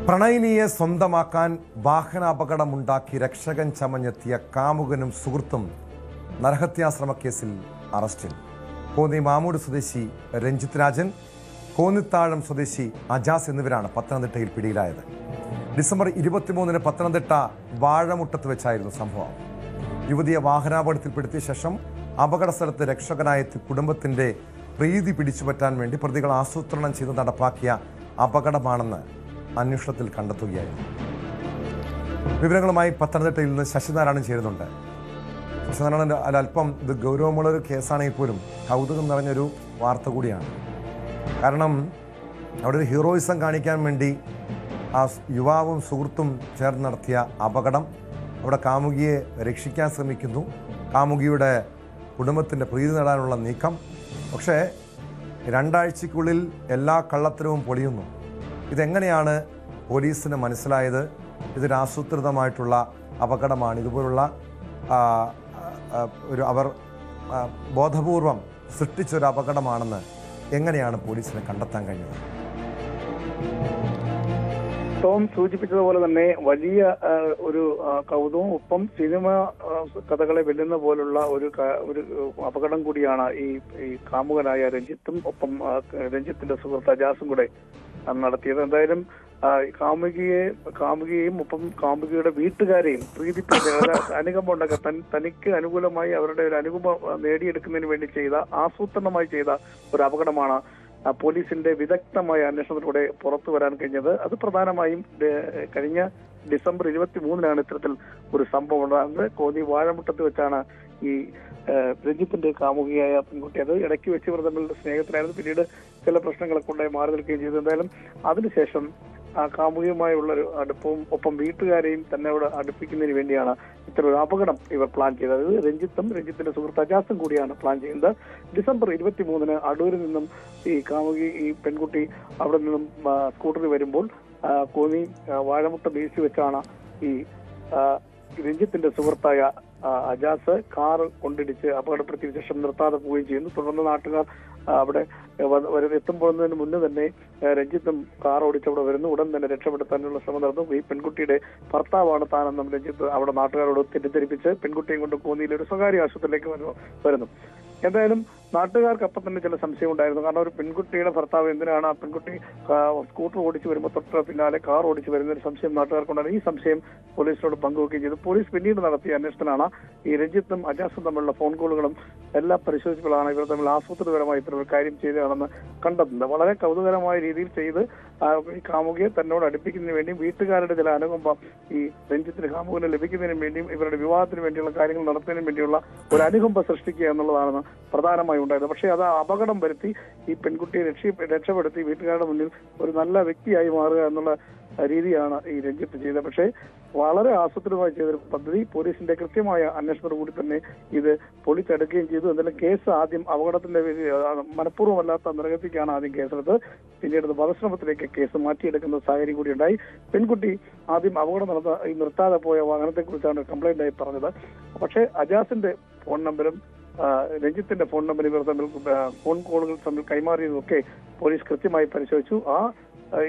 പ്രണയിനിയെ സ്വന്തമാക്കാൻ വാഹനാപകടമുണ്ടാക്കി രക്ഷകൻ ചമഞ്ഞെത്തിയ കാമുകനും സുഹൃത്തും നരഹത്യാശ്രമ കേസിൽ അറസ്റ്റിൽ. കോന്നി മാമൂട് സ്വദേശി രഞ്ജിത്ത് രാജൻ, കോന്നിത്താഴം സ്വദേശി അജാസ് എന്നിവരാണ് പത്തനംതിട്ടയിൽ പിടിയിലായത്. ഡിസംബർ 23-ന് പത്തനംതിട്ട വാഴമുട്ടത്ത് വെച്ചായിരുന്നു സംഭവം. യുവതിയെ വാഹനാപകടത്തിൽപ്പെടുത്തിയ ശേഷം അപകട സ്ഥലത്ത് രക്ഷകനായെത്തി കുടുംബത്തിന്റെ പ്രീതി പിടിച്ചുപറ്റാൻ വേണ്ടി പ്രതികൾ ആസൂത്രണം ചെയ്ത് നടപ്പാക്കിയ അപകടമാണെന്ന് അന്വേഷണത്തിൽ കണ്ടെത്തുകയായിരുന്നു. വിവരങ്ങളുമായി പത്തനംതിട്ടയിൽ നിന്ന് ശശിനാരായണൻ ചേരുന്നുണ്ട്. ശശിനാരായണൻ, അല്പം ഇത് ഗൗരവമുള്ളൊരു കേസാണെങ്കിൽ പോലും കൗതുകം നിറഞ്ഞൊരു വാർത്ത കൂടിയാണ്. കാരണം അവിടെ ഒരു ഹീറോയിസം കാണിക്കാൻ വേണ്ടി ആ യുവാവും സുഹൃത്തും ചേർന്ന് നടത്തിയ അപകടം, അവിടെ കാമുകിയെ രക്ഷിക്കാൻ ശ്രമിക്കുന്നു, കാമുകിയുടെ കുടുംബത്തിൻ്റെ പ്രീതി നേടാനുള്ള നീക്കം. പക്ഷേ 2 ആഴ്ചയ്ക്കുള്ളിൽ എല്ലാ കള്ളത്തരവും പൊളിയുന്നു. ഇതെങ്ങനെയാണ് പോലീസിന് മനസ്സിലായത്? ഇതൊരു ആസൂത്രിതമായിട്ടുള്ള അപകടമാണ്, ഇതുപോലുള്ള അവർ ബോധപൂർവം സൃഷ്ടിച്ചൊരു അപകടമാണെന്ന് എങ്ങനെയാണ് പോലീസിന് കണ്ടെത്താൻ കഴിഞ്ഞത്? ടോം സൂചിപ്പിച്ചതുപോലെ തന്നെ വലിയ ഒരു കൗതുകവും ഒപ്പം സിനിമ കഥകളെ വെല്ലുന്ന പോലുള്ള ഒരു അപകടം കൂടിയാണ് ഈ കാമുകനായ രഞ്ജിത്തും ഒപ്പം രഞ്ജിത്തിന്റെ സുഹൃത്ത് അജാസും കൂടെ നടത്തിയത്. എന്തായാലും കാമുകിയെയും ഒപ്പം കാമുകിയുടെ വീട്ടുകാരെയും പ്രീതിപ്പിച്ച അനുകമ്പ ഉണ്ടാക്കാൻ തനിക്ക് അനുകൂലമായി അവരുടെ ഒരു അനുകമ്പ നേടിയെടുക്കുന്നതിന് വേണ്ടി ആസൂത്രണമായി ചെയ്ത ഒരു അപകടമാണ് പോലീസിന്റെ വിദഗ്ധമായ അന്വേഷണത്തിലൂടെ പുറത്തു വരാൻ കഴിഞ്ഞത്. അത് പ്രധാനമായും കഴിഞ്ഞ ഡിസംബർ 23-നാണ് ഇത്തരത്തിൽ ഒരു സംഭവം ഉണ്ടാകുന്നത്. കോന്നി വാഴമുട്ടത്ത് വെച്ചാണ് ഈ രഞ്ജിത്തിന്റെ കാമുകിയായ പെൺകുട്ടി, അത് ഇടയ്ക്ക് വെച്ച് ഇവർ തമ്മിൽ സ്നേഹത്തിലായിരുന്നു. പിന്നീട് ചില പ്രശ്നങ്ങളൊക്കെ ഉണ്ടായി മാറി നിൽക്കുകയും ചെയ്തു. എന്തായാലും അതിനുശേഷം കാമുകിയുമായുള്ളൊരു അടുപ്പവും ഒപ്പം വീട്ടുകാരെയും തന്നോട് അടുപ്പിക്കുന്നതിന് വേണ്ടിയാണ് ഇത്തരം ഒരു അപകടം ഇവർ പ്ലാൻ ചെയ്തത്. അത് രഞ്ജിത്തിന്റെ സുഹൃത്ത് അജാസും കൂടിയാണ് പ്ലാൻ ചെയ്യുന്നത്. ഡിസംബർ 23-ന് അടൂരിൽ നിന്നും ഈ പെൺകുട്ടി അവിടെ നിന്നും സ്കൂട്ടറിൽ വരുമ്പോൾ കോന്നി വാഴമുട്ട ബേസിൽ വെച്ചാണ് ഈ രഞ്ജിത്തിന്റെ സുഹൃത്തായ അജാസ് കാർ കൊണ്ടിടിച്ച് അപകടപ്പെടുത്തിയ ശേഷം നിർത്താതെ പോവുകയും ചെയ്യുന്നു. തുടർന്ന് നാട്ടുകാർ അവിടെ എത്തുമ്പോഴതിന് മുന്നേ തന്നെ രഞ്ജിത്തും കാർ ഓടിച്ചവിടെ വരുന്നു. ഉടൻ തന്നെ രക്ഷപ്പെടുത്താനുള്ള ശ്രമം നടന്നു. ഈ പെൺകുട്ടിയുടെ ഭർത്താവാണ് താനെന്നും രഞ്ജിത്ത് അവിടെ നാട്ടുകാരോട് തെറ്റിദ്ധരിപ്പിച്ച് പെൺകുട്ടിയും കൊണ്ട് കോന്നിയിലെ ഒരു സ്വകാര്യ ആശുപത്രിയിലേക്ക് വരുന്നു. എന്തായാലും നാട്ടുകാർക്ക് അപ്പം തന്നെ ചില സംശയം ഉണ്ടായിരുന്നു. കാരണം ഒരു പെൺകുട്ടിയുടെ ഭർത്താവ് എന്തിനാണ് ആ പെൺകുട്ടി സ്കൂട്ടർ ഓടിച്ച് വരുമ്പോൾ തൊട്ട് പിന്നാലെ കാർ ഓടിച്ച് വരുന്ന ഒരു സംശയം നാട്ടുകാർക്കുണ്ടായിരുന്നു. ഈ സംശയം പോലീസിനോട് പങ്കുവെക്കുകയും ചെയ്തു. പോലീസ് പിന്നീട് നടത്തിയ അന്വേഷണത്തിലാണ് ഈ രഞ്ജിത്തും അജാസും തമ്മിലുള്ള ഫോൺ കോളുകളും എല്ലാം പരിശോധിച്ചപ്പോഴാണ് ഇവർ തമ്മിൽ ആസൂത്രിതപരമായി ഇത്തരം ഒരു കാര്യം ചെയ്തതാണെന്ന് കണ്ടെത്തുന്നത്. വളരെ കൗതുകരമായ രീതിയിൽ ചെയ്ത് ഈ കാമുകിയെ തന്നോട് അടുപ്പിക്കുന്നതിന് വേണ്ടിയും വീട്ടുകാരുടെ ചില അനുകമ്പ ഈ രഞ്ജിത്തിന് കാമുകിനെ ലഭിക്കുന്നതിനും വേണ്ടിയും ഇവരുടെ വിവാഹത്തിന് വേണ്ടിയുള്ള കാര്യങ്ങൾ നടത്തുന്നതിനും വേണ്ടിയുള്ള ഒരു അനുകമ്പ സൃഷ്ടിക്കുക എന്നുള്ളതാണ് പ്രധാനമായി ഉണ്ടായത്. പക്ഷേ അത് അപകടം വരുത്തി ഈ പെൺകുട്ടിയെ രക്ഷപ്പെടുത്തി വീട്ടുകാരുടെ മുന്നിൽ ഒരു നല്ല വ്യക്തിയായി മാറുക എന്നുള്ള രീതിയാണ് ഈ രഞ്ജിത്ത് ചെയ്തത്. പക്ഷേ വളരെ ആസൂത്രിതമായി ചെയ്തൊരു പദ്ധതി പോലീസിന്റെ കൃത്യമായ അന്വേഷണത്തോടു കൂടി തന്നെ ഇത് പൊളിച്ചെടുക്കുകയും ചെയ്തു. എന്തായാലും കേസ് ആദ്യം അപകടത്തിന്റെ മനഃപൂർവ്വമല്ലാത്ത നിരകത്തിക്കാണ് ആദ്യം കേസെടുത്ത്, പിന്നീട് വധശ്രമത്തിലേക്ക് കേസ് മാറ്റിയെടുക്കുന്ന സാഹചര്യം കൂടി ഉണ്ടായി. പെൺകുട്ടി ആദ്യം അപകടം നിർത്താതെ പോയ വാഹനത്തെ കുറിച്ചാണ് കംപ്ലൈന്റ് ആയി പറഞ്ഞത്. പക്ഷേ അജാസിന്റെ ഫോൺ നമ്പരും രഞ്ജിത്തിന്റെ ഫോൺ നമ്പർ ഇവർ തമ്മിൽ ഫോൺ കോളുകൾ തമ്മിൽ കൈമാറിയതൊക്കെ പോലീസ് കൃത്യമായി പരിശോധിച്ചു.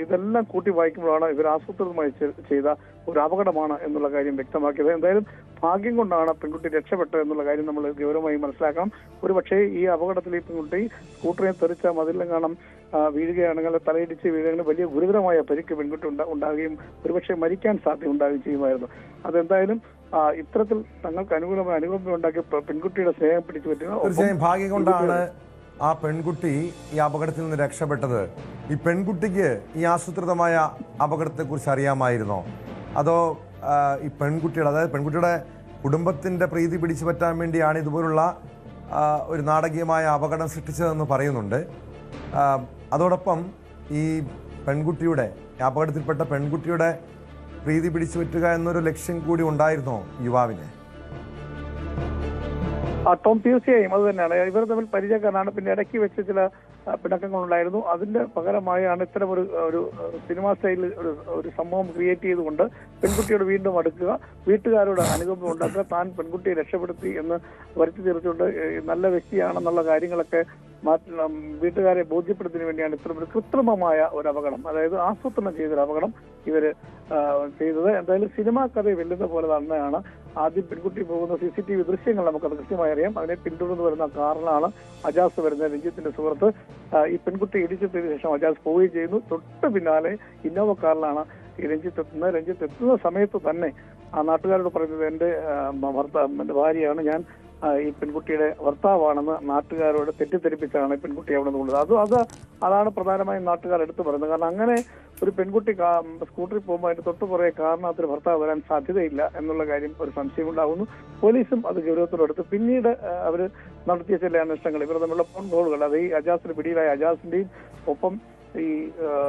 ഇതെല്ലാം കൂട്ടി വായിക്കുമ്പോഴാണ് ഇവർ ആസൂത്രിതമായി ചെയ്ത ഒരു അപകടമാണ് എന്നുള്ള കാര്യം വ്യക്തമാക്കിയത്. എന്തായാലും ഭാഗ്യം കൊണ്ടാണ് പെൺകുട്ടി രക്ഷപ്പെട്ടത് എന്നുള്ള കാര്യം നമ്മൾ ഗൗരവമായി മനസ്സിലാക്കണം. ഒരുപക്ഷേ ഈ അപകടത്തിൽ ഈ പെൺകുട്ടി സ്കൂട്ടറിനെ തെറിച്ച മതിലും കാണാം വീഴുകയാണെങ്കിൽ, തലയിടിച്ച് വീഴുകയാണെങ്കിൽ വലിയ ഗുരുതരമായ പരിക്ക് പെൺകുട്ടി ഉണ്ടാകുകയും ഒരുപക്ഷെ മരിക്കാൻ സാധ്യത ഉണ്ടാവുകയും ചെയ്യുമായിരുന്നു. അതെന്തായാലും ഇത്തരത്തിൽ തങ്ങൾക്ക് അനുകൂലമായ അനുഭവം ഉണ്ടാക്കി പെൺകുട്ടിയുടെ സ്നേഹം പിടിച്ചു പറ്റുക. തീർച്ചയായും ഭാഗ്യം കൊണ്ടാണ് ആ പെൺകുട്ടി ഈ അപകടത്തിൽ നിന്ന് രക്ഷപ്പെട്ടത്. ഈ പെൺകുട്ടിക്ക് ഈ ആസൂത്രിതമായ അപകടത്തെക്കുറിച്ച് അറിയാമായിരുന്നോ? അതോ ഈ പെൺകുട്ടിയുടെ, അതായത് പെൺകുട്ടിയുടെ കുടുംബത്തിൻ്റെ പ്രീതി പിടിച്ചു പറ്റാൻ വേണ്ടിയാണ് ഇതുപോലുള്ള ഒരു നാടകീയമായ അപകടം സൃഷ്ടിച്ചതെന്ന് പറയുന്നുണ്ട്. അതോടൊപ്പം ഈ പെൺകുട്ടിയുടെ അപകടത്തിൽപ്പെട്ട പെൺകുട്ടിയുടെ പ്രീതി പിടിച്ചു പറ്റുക എന്നൊരു ലക്ഷ്യം കൂടി ഉണ്ടായിരുന്നോ യുവാവിന്? ടോം, തീർച്ചയായും അത് തന്നെയാണ്. ഇവർ തമ്മിൽ പരിചയക്കാരാണ്. പിന്നെ ഇടയ്ക്ക് വെച്ച് ചില പിണക്കങ്ങളുണ്ടായിരുന്നു. അതിന്റെ പകരമായാണ് ഇത്തരം ഒരു സിനിമാ സ്റ്റൈലിൽ ഒരു സംഭവം ക്രിയേറ്റ് ചെയ്തുകൊണ്ട് പെൺകുട്ടിയോട് വീണ്ടും അടുക്കുക, വീട്ടുകാരോട് അനുകമ്പ ഉണ്ടാക്കുക, താൻ പെൺകുട്ടിയെ രക്ഷപ്പെടുത്തി എന്ന് വരുത്തി തീർച്ചുകൊണ്ട് നല്ല വ്യക്തിയാണെന്നുള്ള കാര്യങ്ങളൊക്കെ വീട്ടുകാരെ ബോധ്യപ്പെടുത്തുന്നതിന് വേണ്ടിയാണ് ഇത്തരം ഒരു കൃത്രിമമായ ഒരു അപകടം, അതായത് ആസൂത്രണം ചെയ്തൊരു അപകടം ഇവര് ചെയ്തത്. എന്തായാലും സിനിമാ കഥ വെല്ലുന്ന പോലെ തന്നെയാണ്. ആദ്യം പെൺകുട്ടി പോകുന്ന CCTV ദൃശ്യങ്ങൾ നമുക്കത് കൃത്യമായി അറിയാം. അതിനെ പിന്തുടർന്ന് വരുന്ന കാറിലാണ് അജാസ് വരുന്ന, രഞ്ജിത്തിന്റെ സുഹൃത്ത്. ഈ പെൺകുട്ടി ഇടിച്ചിട്ടതിന് ശേഷം അജാസ് പോവുകയും ചെയ്യുന്നു. തൊട്ട് പിന്നാലെ ഇന്നോവ കാറിലാണ് ഈ രഞ്ജിത്ത് എത്തുന്നത്. രഞ്ജിത്ത് എത്തുന്ന സമയത്ത് തന്നെ ആ നാട്ടുകാരോട് പറയുന്നത് എന്റെ ഭാര്യയാണ്, ഞാൻ ഈ പെൺകുട്ടിയുടെ ഭർത്താവാണെന്ന് നാട്ടുകാരോട് തെറ്റിദ്ധരിപ്പിച്ചാണ് ഈ പെൺകുട്ടി അവിടെ നിന്ന് കൊണ്ടത്. അതാണ് പ്രധാനമായും നാട്ടുകാർ എടുത്തു പറയുന്നത്. കാരണം അങ്ങനെ ഒരു പെൺകുട്ടി സ്കൂട്ടറിൽ പോകുമ്പോൾ അതിന്റെ തൊട്ട് പുറകെ കാറിനകത്തൊരു ഭർത്താവ് വരാൻ സാധ്യതയില്ല എന്നുള്ള കാര്യം ഒരു സംശയം ഉണ്ടാകുന്നു. പോലീസും അത് ഗൗരവത്തോടെടുത്ത് പിന്നീട് അവർ നടത്തിയ ചില അന്വേഷണങ്ങൾ, ഇവർ തമ്മിലുള്ള ഫോൺ കോളുകൾ, അത് ഈ അജാസിന് പിടിയിലായ അജാസിന്റെയും ഒപ്പം ഈ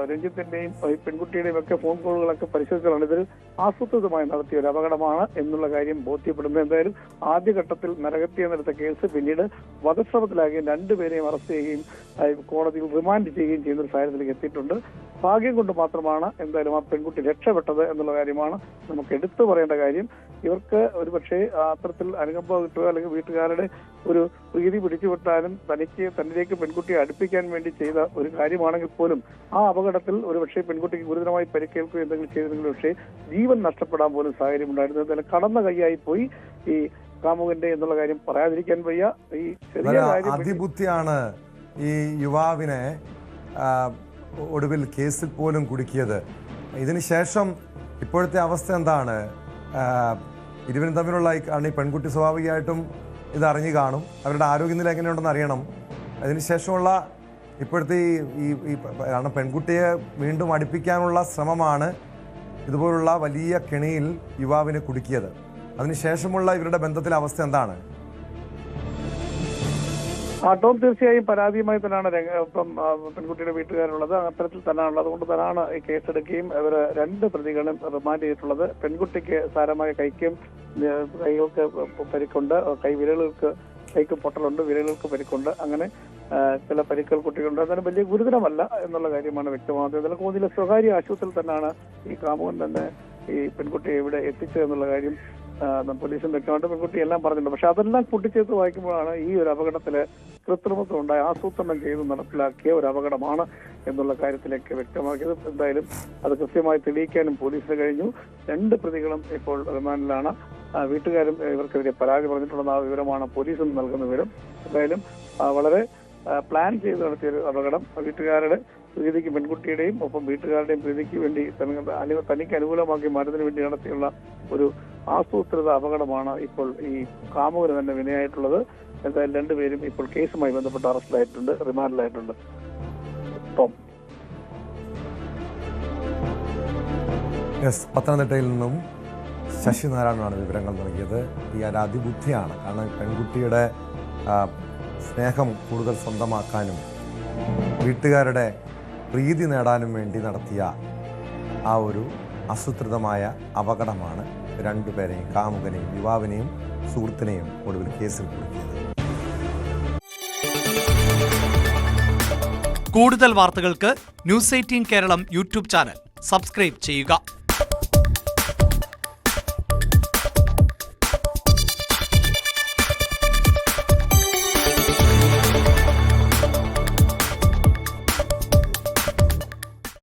രഞ്ജിത്തിന്റെയും ഈ പെൺകുട്ടിയുടെയും ഒക്കെ ഫോൺ കോളുകളൊക്കെ പരിശോധിച്ചാണ് ഇതൊരു ആസൂത്രിതമായി നടത്തിയ ഒരു അപകടമാണ് എന്നുള്ള കാര്യം ബോധ്യപ്പെടുന്നത്. എന്തായാലും ആദ്യഘട്ടത്തിൽ നരഹത്യ എന്നെടുത്ത കേസ് പിന്നീട് വധശ്രമത്തിലാകുകയും രണ്ടുപേരെയും അറസ്റ്റ് ചെയ്യുകയും കോടതിയിൽ റിമാൻഡ് ചെയ്യുകയും ചെയ്യുന്ന ഒരു സാഹചര്യത്തിലേക്ക് എത്തിയിട്ടുണ്ട്. ഭാഗ്യം കൊണ്ട് മാത്രമാണ് എന്തായാലും ആ പെൺകുട്ടി രക്ഷപ്പെട്ടത് എന്നുള്ള കാര്യമാണ് നമുക്ക് എടുത്തു പറയേണ്ട കാര്യം. ഇവർക്ക് ഒരുപക്ഷെ അത്തരത്തിൽ അനുകമ്പ കിട്ടുക അല്ലെങ്കിൽ വീട്ടുകാരുടെ ഒരു പ്രീതി പിടിച്ചുവിട്ടാലും തന്നിലേക്ക് പെൺകുട്ടിയെ അടുപ്പിക്കാൻ വേണ്ടി ചെയ്ത ഒരു കാര്യമാണെങ്കിൽ പോലും ആ അപകടത്തിൽ ഒരുപക്ഷെ പെൺകുട്ടിക്ക് ഗുരുതരമായി പരിക്കേൽക്കുകയോ എന്തെങ്കിലും ചെയ്തെങ്കിലും പക്ഷേ ജീവൻ നഷ്ടപ്പെടാൻ പോലും സാഹചര്യം ഉണ്ടായിരുന്നു. എന്തായാലും കടന്ന കൈയായി പോയി ഈ കാമുകന്റെ എന്നുള്ള കാര്യം പറയാതിരിക്കാൻ വയ്യ. ഈ ചെറിയ കാര്യം അതിബുദ്ധിയാണ് ഈ യുവാവിനെ ഒടുവിൽ കേസിൽ പോലും കുടുക്കിയത്. ഇതിനുശേഷം ഇപ്പോഴത്തെ അവസ്ഥ എന്താണ്? ഇരുവരും തമ്മിലുള്ള ഈ പെൺകുട്ടി സ്വാഭാവികമായിട്ടും ഇത് അറിഞ്ഞു കാണും, അവരുടെ ആരോഗ്യനില എങ്ങനെയുണ്ടെന്ന് അറിയണം. അതിനുശേഷമുള്ള ഇപ്പോഴത്തെ കാരണം പെൺകുട്ടിയെ വീണ്ടും അടുപ്പിക്കാനുള്ള ശ്രമമാണ് ഇതുപോലുള്ള വലിയ കെണിയിൽ യുവാവിനെ കുടുക്കിയത്. അതിനുശേഷമുള്ള ഇവരുടെ ബന്ധത്തിലെ അവസ്ഥ എന്താണ്? ടോം തീർച്ചയായും പരാതിയുമായി തന്നെയാണ് ഇപ്പം പെൺകുട്ടിയുടെ വീട്ടുകാരുള്ളത്. അത്തരത്തിൽ തന്നെയാണുള്ളത്. അതുകൊണ്ട് തന്നെയാണ് ഈ കേസെടുക്കുകയും ഇവർ രണ്ട് പ്രതികളും റിമാൻഡ് ചെയ്തിട്ടുള്ളത്. പെൺകുട്ടിക്ക് സാരമായ കൈക്കും കൈകൾക്ക് പരിക്കുണ്ട്, കൈക്ക് പൊട്ടലുണ്ട്, വിരലുകൾക്ക് പരിക്കുണ്ട്, അങ്ങനെ ചില പരിക്കുകൾ കുട്ടികളുണ്ട്. എന്നാലും വലിയ ഗുരുതരമല്ല എന്നുള്ള കാര്യമാണ് വ്യക്തമാകുന്നത്. എന്നാലും കോന്നിയിലെ സ്വകാര്യ ആശുപത്രിയിൽ തന്നെയാണ് ഈ കാമുകൻ തന്നെ ഈ പെൺകുട്ടിയെ ഇവിടെ എത്തിച്ചത് എന്നുള്ള കാര്യം പോലീസും വ്യക്തമായിട്ട് പെൺകുട്ടി എല്ലാം പറഞ്ഞിട്ടുണ്ട്. പക്ഷെ അതെല്ലാം കൂട്ടിച്ചേർത്ത് വായിക്കുമ്പോഴാണ് ഈ ഒരു അപകടത്തില് കൃത്രിമത്വം ഉണ്ടായി ആസൂത്രണം ചെയ്ത് നടപ്പിലാക്കിയ ഒരു അപകടമാണ് എന്നുള്ള കാര്യത്തിലേക്ക് വ്യക്തമാക്കിയത്. എന്തായാലും അത് കൃത്യമായി തെളിയിക്കാനും പോലീസിന് കഴിഞ്ഞു. രണ്ട് പ്രതികളും ഇപ്പോൾ റിമാൻഡിലാണ്. വീട്ടുകാരും ഇവർക്കെതിരെ പരാതി പറഞ്ഞിട്ടുണ്ടെന്ന ആ വിവരമാണ് പോലീസും നൽകുന്ന വിവരം. എന്തായാലും വളരെ പ്ലാൻ ചെയ്ത് നടത്തിയൊരു അപകടം, വീട്ടുകാരുടെ പ്രീതിക്ക്, പെൺകുട്ടിയുടെയും ഒപ്പം വീട്ടുകാരുടെയും പ്രീതിക്ക് വേണ്ടി തനിക്ക് അനുകൂലമാക്കി മാറ്റുന്നതിന് വേണ്ടി നടത്തിയുള്ള ഒരു ആസൂത്രിത അപകടമാണ് ഇപ്പോൾ ഈ കാമുകന് തന്നെ വിനയായിട്ടുള്ളത്. എന്തായാലും രണ്ടുപേരും ഇപ്പോൾ കേസുമായി ബന്ധപ്പെട്ട് അറസ്റ്റിലായിട്ടുണ്ട്, റിമാൻഡിലായിട്ടുണ്ട്. പത്തനംതിട്ടയിൽ നിന്നും ശശിനാരായണനാണ് വിവരങ്ങൾ നൽകിയത്. ഈ അതിബുദ്ധിയാണ്. കാരണം പെൺകുട്ടിയുടെ സ്നേഹം കൂടുതൽ സ്വന്തമാക്കാനും വീട്ടുകാരുടെ പ്രീതി നേടാനും വേണ്ടി നടത്തിയ ആ ഒരു ആസൂത്രിതമായ അപകടമാണ് രണ്ടുപേരെയും, കാമുകനെയും യുവാവിനെയും സുഹൃത്തിനെയും ഒടുവിൽ കേസിൽ കുടുക്കിയത്. കൂടുതൽ വാർത്തകൾക്ക് news 18 Keralam YouTube channel subscribe ചെയ്യുക.